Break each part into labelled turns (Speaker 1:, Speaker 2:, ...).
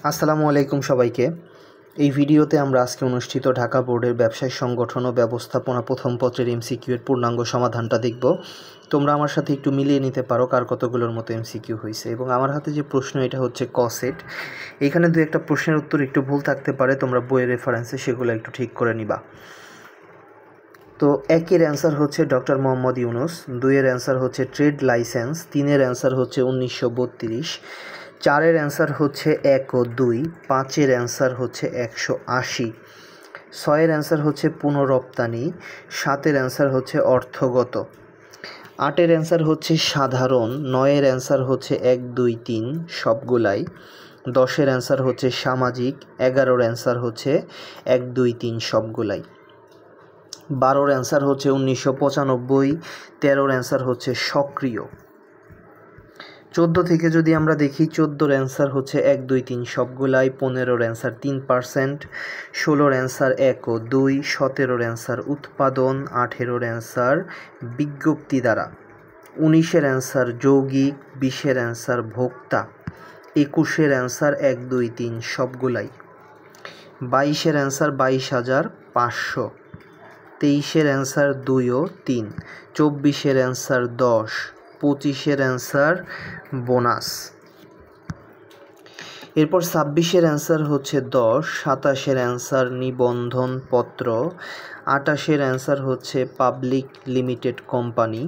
Speaker 1: আসসালামু আলাইকুম সবাইকে। এই ভিডিওতে আমরা আজকে অনুষ্ঠিত ঢাকা বোর্ডের ব্যবসায় সংগঠন ও ব্যবস্থাপনা প্রথম পত্রের এমসিকিউ এর পূর্ণাঙ্গ সমাধানটা দেখব। তোমরা আমার সাথে একটু মিলিয়ে নিতে পারো কার কতগুলোর মতো এমসিকিউ হয়েছে। এবং আমার হাতে যে প্রশ্ন এটা হচ্ছে ক সেট। এখানে দু একটা প্রশ্নের উত্তর একটু ভুল থাকতে পারে, তোমরা বইয়ের রেফারেন্সে সেগুলো একটু ঠিক করে নিবা। তো একের অ্যান্সার হচ্ছে ডক্টর মোহাম্মদ ইউনুস, দুইয়ের অ্যান্সার হচ্ছে ট্রেড লাইসেন্স, তিনের অ্যান্সার হচ্ছে 1932, চারের অ্যান্সার হচ্ছে 1 ও 2, পাঁচের অ্যান্সার হচ্ছে 180, ছয়ের অ্যান্সার হচ্ছে পুনরপ্তানি, সাতের অ্যান্সার হচ্ছে অর্থগত, আটের অ্যান্সার হচ্ছে সাধারণ, নয়ের অ্যান্সার হচ্ছে 1, 2, 3 সবগুলাই, দশের অ্যান্সার হচ্ছে সামাজিক, 11-র অ্যান্সার হচ্ছে 1, 2, 3 সবগুলাই, 12-র অ্যান্সার হচ্ছে 1995, 13-র অ্যান্সার হচ্ছে সক্রিয়। 14 থেকে যদি আমরা দেখি, 14-র অ্যান্সার হচ্ছে 1, 2, 3 সবগুলাই, 15-র অ্যান্সার 3%, 16-র অ্যান্সার 1 ও 2, 17-র অ্যান্সার উৎপাদন, 18-র অ্যান্সার বিজ্ঞপ্তি দ্বারা, 19-এর অ্যান্সার যৌগিক, 20-এর অ্যান্সার ভোক্তা, 21-এর অ্যান্সার 1, 2, 3 সবগুলাই, 22-এর অ্যান্সার 22,500, 23-এর অ্যান্সার 2 ও 3, 24-এর অ্যান্সার 10, 25-এর অ্যান্সার বোনাস। এরপর 26-এর অ্যান্সার হচ্ছে 10, 27-এর অ্যান্সার নিবন্ধনপত্র, 28-এর অ্যান্সার হচ্ছে পাবলিক লিমিটেড কোম্পানি,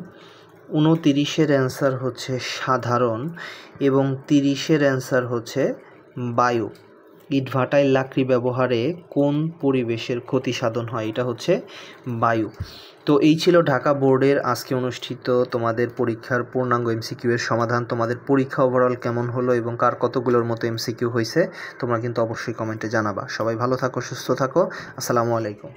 Speaker 1: 29-এর অ্যান্সার হচ্ছে সাধারণ এবং 30-এর অ্যান্সার হচ্ছে বায়ু। ইটভাটায় লাকড়ি ব্যবহারে কোন পরিবেশের ক্ষতি সাধন হয়? এটা হচ্ছে বায়ু। তো এই ছিল ঢাকা বোর্ডের আজকে অনুষ্ঠিত তোমাদের পরীক্ষার পূর্ণাঙ্গ এমসিকিউ এর সমাধান। তোমাদের পরীক্ষা ওভারঅল কেমন হলো এবং কার কতগুলোর মতো এমসিকিউ হয়েছে তোমরা কিন্তু অবশ্যই কমেন্টে জানাবা। সবাই ভালো থাকো, সুস্থ থাকো। আসসালামু আলাইকুম।